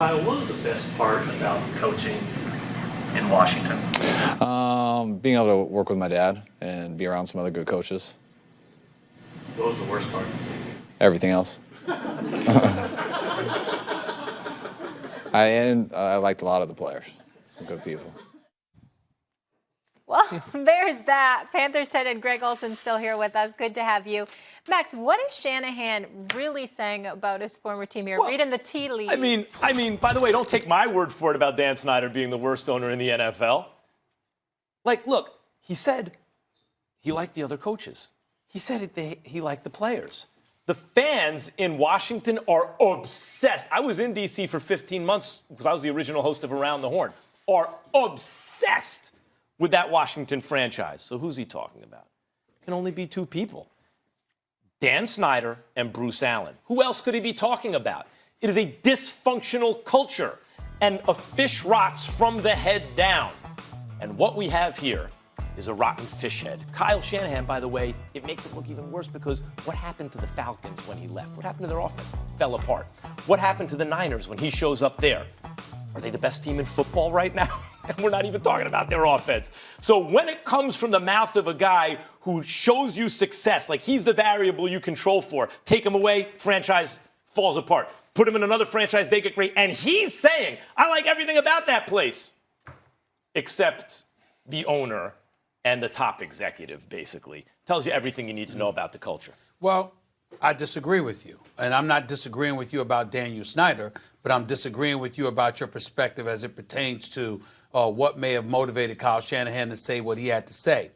What was the best part about coaching in Washington? Being able to work with my dad and be around some other good coaches. What was the worst part? Everything else. I liked a lot of the players. Some good people. Well, there's that. Panthers tight end Greg Olsen still here with us. Good to have you. Max, what is Shanahan really saying about his former team here? Reading the tea leaves. I mean, by the way, don't take my word for it about Dan Snyder being the worst owner in the NFL. Like, look, he said he liked the other coaches. He said he liked the players. The fans in Washington are obsessed. I was in D.C. for 15 months because I was the original host of Around the Horn. Are obsessed with that Washington franchise. So who's he talking about? It can only be two people. Dan Snyder and Bruce Allen. Who else could he be talking about? It is a dysfunctional culture, and a fish rots from the head down. And what we have here is a rotten fish head. Kyle Shanahan, by the way, it makes it look even worse because what happened to the Falcons when he left? What happened to their offense? Fell apart. What happened to the Niners when he shows up there? Are they the best team in football right now? And we're not even talking about their offense. So when it comes from the mouth of a guy who shows you success, like he's the variable you control for, take him away, franchise falls apart. Put him in another franchise, they get great. And he's saying, I like everything about that place, except the owner and the top executive, basically. Tells you everything you need to know about the culture. Well, I disagree with you. And I'm not disagreeing with you about Daniel Snyder, but I'm disagreeing with you about your perspective as it pertains to what may have motivated Kyle Shanahan to say what he had to say.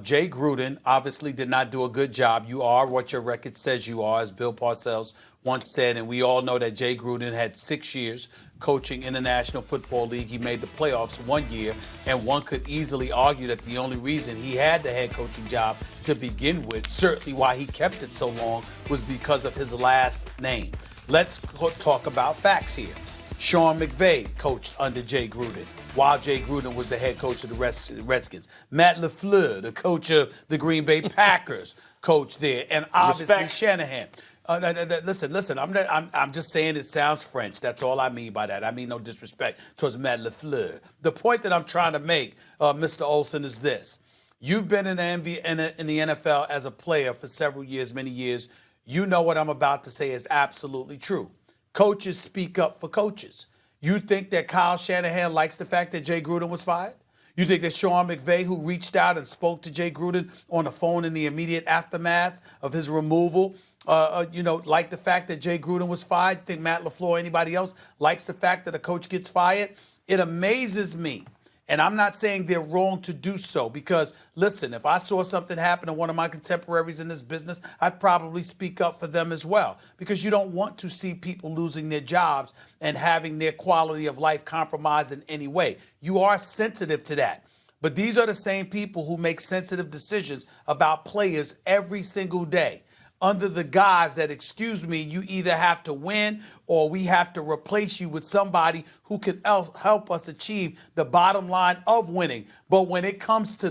Jay Gruden obviously did not do a good job. You are what your record says you are, as Bill Parcells once said, and we all know that Jay Gruden had 6 years coaching in the National Football League. He made the playoffs 1 year, and one could easily argue that the only reason he had the head coaching job to begin with, certainly why he kept it so long, was because of his last name. Let's talk about facts here. Sean McVay coached under Jay Gruden while Jay Gruden was the head coach of the Redskins. Matt LaFleur, the coach of the Green Bay Packers, coached there. And obviously Respect. Shanahan. Listen, I'm just saying it sounds French. That's all I mean by that. I mean no disrespect towards Matt LaFleur. The point that I'm trying to make, Mr. Olsen, is this. You've been in the NBA, in the NFL as a player for several years, many years. You know what I'm about to say is absolutely true. Coaches speak up for coaches. You think that Kyle Shanahan likes the fact that Jay Gruden was fired? You think that Sean McVay, who reached out and spoke to Jay Gruden on the phone in the immediate aftermath of his removal, like the fact that Jay Gruden was fired? Think Matt LaFleur or anybody else likes the fact that a coach gets fired? It amazes me. And I'm not saying they're wrong to do so because, listen, if I saw something happen to one of my contemporaries in this business, I'd probably speak up for them as well because you don't want to see people losing their jobs and having their quality of life compromised in any way. You are sensitive to that. But these are the same people who make sensitive decisions about players every single day. Under the guise that, excuse me, you either have to win or we have to replace you with somebody who can help us achieve the bottom line of winning. But when it comes to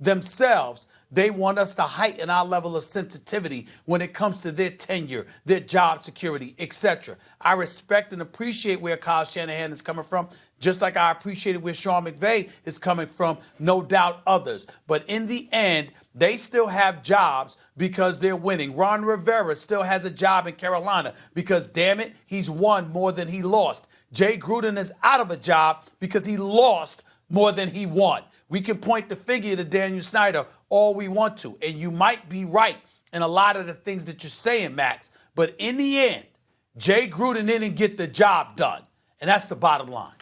themselves, they want us to heighten our level of sensitivity when it comes to their tenure, their job security, etc. I respect and appreciate where Kyle Shanahan is coming from, just like I appreciated where Sean McVay is coming from, no doubt others. But in the end, they still have jobs because they're winning. Ron Rivera still has a job in Carolina because, damn it, he's won more than he lost. Jay Gruden is out of a job because he lost more than he won. We can point the finger to Daniel Snyder all we want to, and you might be right in a lot of the things that you're saying, Max. But in the end, Jay Gruden didn't get the job done, and that's the bottom line.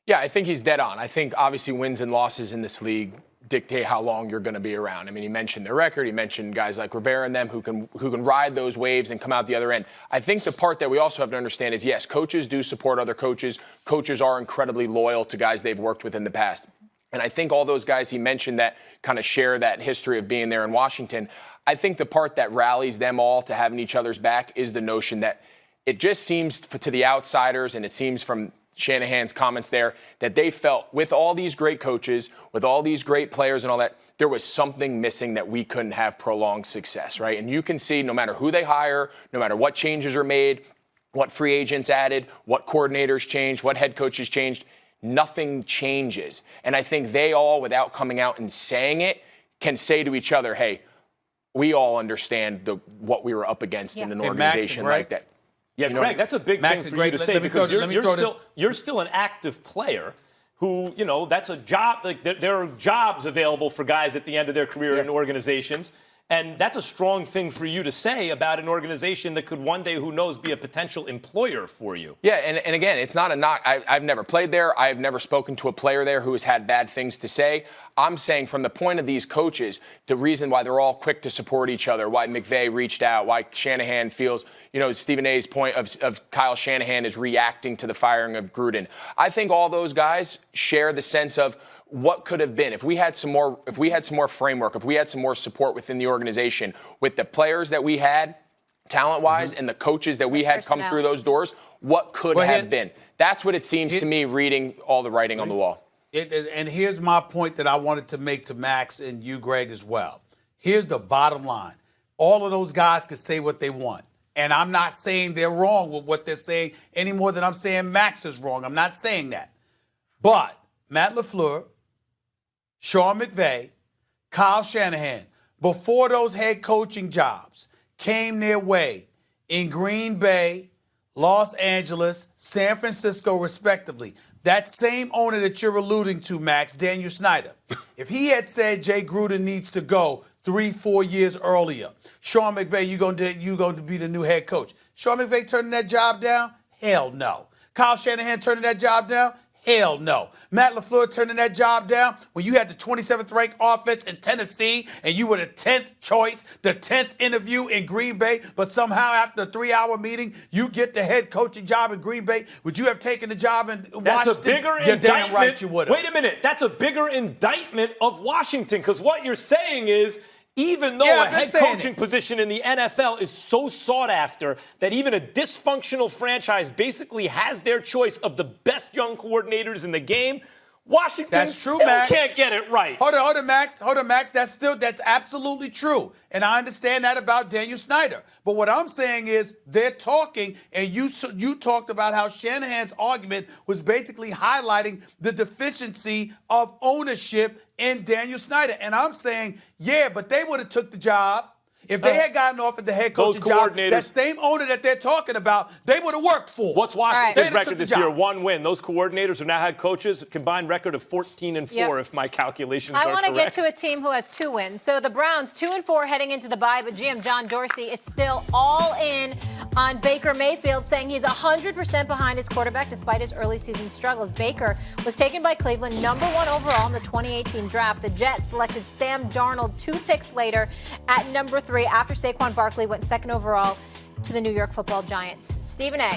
Yeah, I think he's dead on. I think obviously wins and losses in this league dictate how long you're going to be around. I mean, he mentioned their record. He mentioned guys like Rivera and them who can ride those waves and come out the other end. I think the part that we also have to understand is, yes, coaches do support other coaches. Coaches are incredibly loyal to guys they've worked with in the past. And I think all those guys he mentioned that kind of share that history of being there in Washington, I think the part that rallies them all to having each other's back is the notion that it just seems to the outsiders, and it seems from Shanahan's comments there, that they felt with all these great coaches, with all these great players and all that, there was something missing that we couldn't have prolonged success, right? And you can see no matter who they hire, no matter what changes are made, what free agents added, what coordinators changed, what head coaches changed. Nothing changes. And I think they all, without coming out and saying it, can say to each other, hey, we all understand what we were up against in an organization like that. Yeah, Greg, that's a big thing for you to say because you're still an active player who, that's a job. Like there are jobs available for guys at the end of their career in organizations. And that's a strong thing for you to say about an organization that could one day, who knows, be a potential employer for you. Yeah, and again, it's not a knock. I've never played there. I've never spoken to a player there who has had bad things to say. I'm saying from the point of these coaches, the reason why they're all quick to support each other, why McVay reached out, why Shanahan feels, Stephen A's point of Kyle Shanahan is reacting to the firing of Gruden. I think all those guys share the sense of what could have been if we had some more framework, if we had some more support within the organization with the players that we had talent-wise and the coaches that we had come through those doors, what could have been. That's what it seems to me reading all the writing on the wall. And here's my point that I wanted to make to Max and you, Greg, as well. Here's the bottom line. All of those guys can say what they want. And I'm not saying they're wrong with what they're saying any more than I'm saying Max is wrong. I'm not saying that. But Matt LaFleur, Sean McVay, Kyle Shanahan, before those head coaching jobs came their way in Green Bay, Los Angeles, San Francisco, respectively, that same owner that you're alluding to, Max, Daniel Snyder, if he had said Jay Gruden needs to go 3-4 years earlier, Sean McVay, you're going to be the new head coach. Sean McVay turning that job down? Hell no. Kyle Shanahan turning that job down? Hell no. Matt LaFleur turning that job down when you had the 27th ranked offense in Tennessee and you were the 10th choice, the 10th interview in Green Bay, but somehow after a 3-hour meeting, you get the head coaching job in Green Bay. Would you have taken the job in Washington? That's a bigger indictment. Damn right you would have. Wait a minute. That's a bigger indictment of Washington because what you're saying is even though a head coaching position in the NFL is so sought after that even a dysfunctional franchise basically has their choice of the best young coordinators in the game, Washington still can't get it right. Hold on, Max. That's absolutely true. And I understand that about Daniel Snyder. But what I'm saying is they're talking, and you talked about how Shanahan's argument was basically highlighting the deficiency of ownership in Daniel Snyder. And I'm saying, yeah, but they would have took the job. If they had gotten offered the head coaching job, that same owner that they're talking about, they would have worked for. What's Washington's record this year? 1 win. Those coordinators are now head coaches. A combined record of 14-4, if my calculations are correct. I want to get to a team who has 2 wins. So the Browns, 2-4 heading into the bye, but GM John Dorsey is still all in on Baker Mayfield, saying he's 100% behind his quarterback despite his early season struggles. Baker was taken by Cleveland #1 overall in the 2018 draft. The Jets selected Sam Darnold 2 picks later at number 3 after Saquon Barkley went 2nd overall to the New York Football Giants. Stephen A.,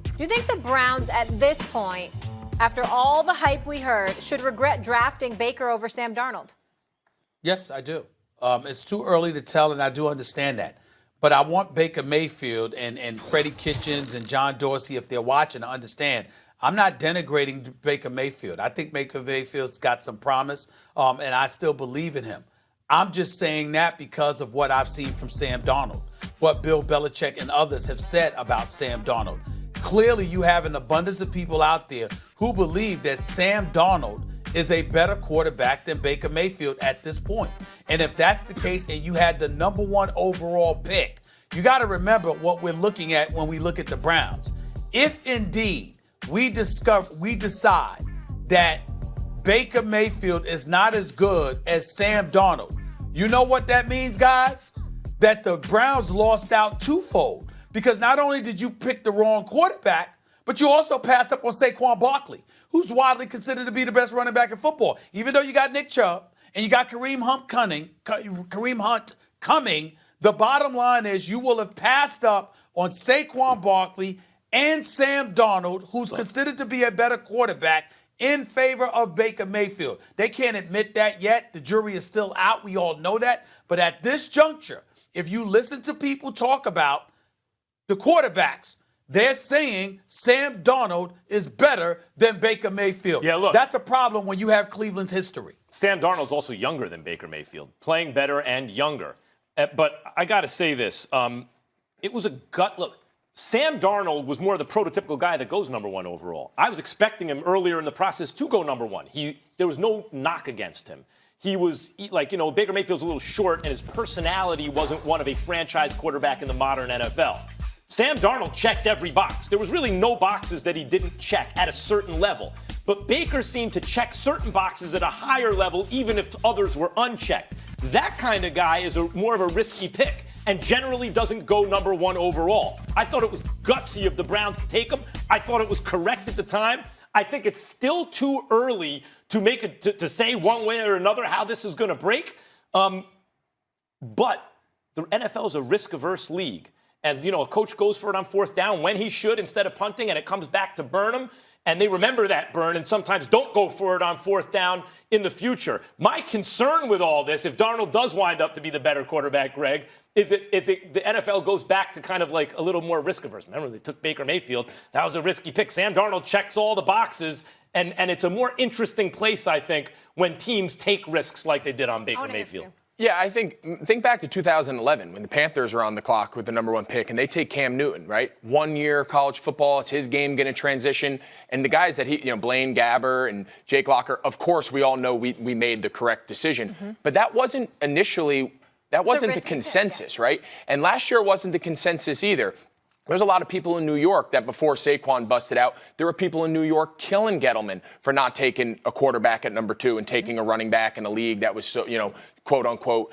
do you think the Browns at this point, after all the hype we heard, should regret drafting Baker over Sam Darnold? Yes, I do. It's too early to tell, and I do understand that. But I want Baker Mayfield and Freddie Kitchens and John Dorsey, if they're watching, to understand I'm not denigrating Baker Mayfield. I think Baker Mayfield's got some promise, and I still believe in him. I'm just saying that because of what I've seen from Sam Darnold, what Bill Belichick and others have said about Sam Darnold. Clearly, you have an abundance of people out there who believe that Sam Darnold is a better quarterback than Baker Mayfield at this point. And if that's the case and you had the #1 overall pick, you got to remember what we're looking at when we look at the Browns. If indeed we decide that Baker Mayfield is not as good as Sam Darnold, you know what that means, guys? That the Browns lost out twofold. Because not only did you pick the wrong quarterback, but you also passed up on Saquon Barkley, who's widely considered to be the best running back in football. Even though you got Nick Chubb and you got Kareem Hunt coming, the bottom line is you will have passed up on Saquon Barkley and Sam Darnold, who's considered to be a better quarterback, in favor of Baker Mayfield. They can't admit that yet. The jury is still out. We all know that. But at this juncture, if you listen to people talk about the quarterbacks, they're saying Sam Darnold is better than Baker Mayfield. Yeah, look. That's a problem when you have Cleveland's history. Sam Darnold's also younger than Baker Mayfield, playing better and younger. But I got to say this. It was a gut look. Sam Darnold was more the prototypical guy that goes number 1 overall. I was expecting him earlier in the process to go number 1. There was no knock against him. He was Baker Mayfield's a little short, and his personality wasn't one of a franchise quarterback in the modern NFL. Sam Darnold checked every box. There was really no boxes that he didn't check at a certain level. But Baker seemed to check certain boxes at a higher level, even if others were unchecked. That kind of guy is more of a risky pick and generally doesn't go number 1 overall. I thought it was gutsy of the Browns to take him. I thought it was correct at the time. I think it's still too early to say one way or another how this is going to break. But the NFL is a risk-averse league. And, a coach goes for it on 4th down when he should instead of punting, and it comes back to burn him. And they remember that burn and sometimes don't go for it on 4th down in the future. My concern with all this, if Darnold does wind up to be the better quarterback, Greg, is the NFL goes back to kind of like a little more risk-averse. Remember, they took Baker Mayfield. That was a risky pick. Sam Darnold checks all the boxes, and it's a more interesting place, I think, when teams take risks like they did on Baker Mayfield. Yeah, I think back to 2011 when the Panthers are on the clock with the number 1 pick and they take Cam Newton, right? 1 year of college football, it's his game going to transition. And the guys that Blaine Gabbert and Jake Locker, of course, we all know we made the correct decision. Mm-hmm. But that wasn't initially, that wasn't the consensus, right? And last year wasn't the consensus either. There's a lot of people in New York that before Saquon busted out, there were people in New York killing Gettleman for not taking a quarterback at number 2 and taking a running back in a league that was so, quote unquote,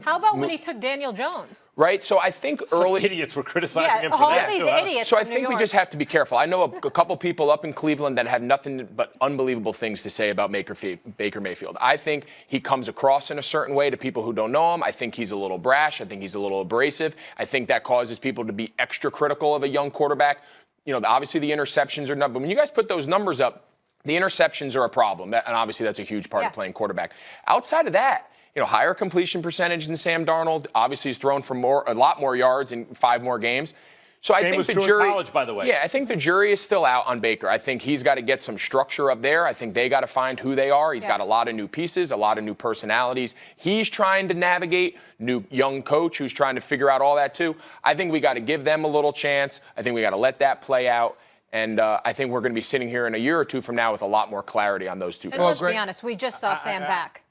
How about when he took Daniel Jones? Right. So I think early idiots were criticizing him for all that. These idiots so I think we just have to be careful. I know a couple people up in Cleveland that have nothing but unbelievable things to say about Baker Mayfield. I think he comes across in a certain way to people who don't know him. I think he's a little brash. I think he's a little abrasive. I think that causes people to be extra critical of a young quarterback. Obviously the interceptions are not, but when you guys put those numbers up, the interceptions are a problem. And obviously that's a huge part of playing quarterback. Outside of that, higher completion percentage than Sam Darnold. Obviously, he's thrown for a lot more yards in 5 more games. So I think the jury, in college, by the way. Yeah, I think the jury is still out on Baker. I think he's got to get some structure up there. I think they got to find who they are. He's got a lot of new pieces, a lot of new personalities. He's trying to navigate, new young coach who's trying to figure out all that too. I think we got to give them a little chance. I think we got to let that play out. And I think we're going to be sitting here in a year or two from now with a lot more clarity on those two. And let's be honest, we just saw Sam back.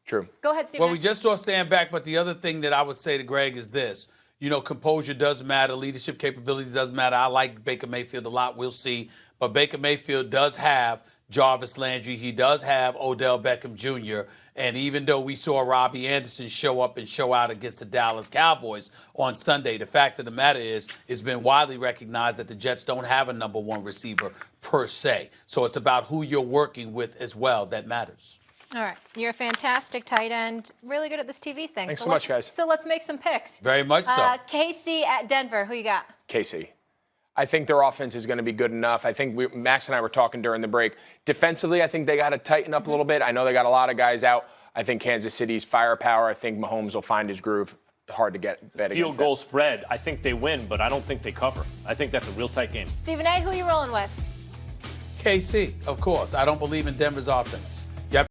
True. Go ahead, Steve. Well, we just saw Sam back, but the other thing that I would say to Greg is this. Composure does matter. Leadership capabilities does matter. I like Baker Mayfield a lot. We'll see. But Baker Mayfield does have Jarvis Landry. He does have Odell Beckham Jr. And even though we saw Robbie Anderson show up and show out against the Dallas Cowboys on Sunday, the fact of the matter is it's been widely recognized that the Jets don't have a number 1 receiver per se. So it's about who you're working with as well that matters. All right. You're a fantastic tight end. Really good at this TV thing. Thanks so much, guys. So let's make some picks. Very much so. KC at Denver. Who you got? KC. I think their offense is going to be good enough. I think Max and I were talking during the break. Defensively, I think they got to tighten up a little bit. I know they got a lot of guys out. I think Kansas City's firepower. I think Mahomes will find his groove. Hard to bet against Field goal spread. I think they win, but I don't think they cover. I think that's a real tight game. Stephen A., who are you rolling with? KC, of course. I don't believe in Denver's offense.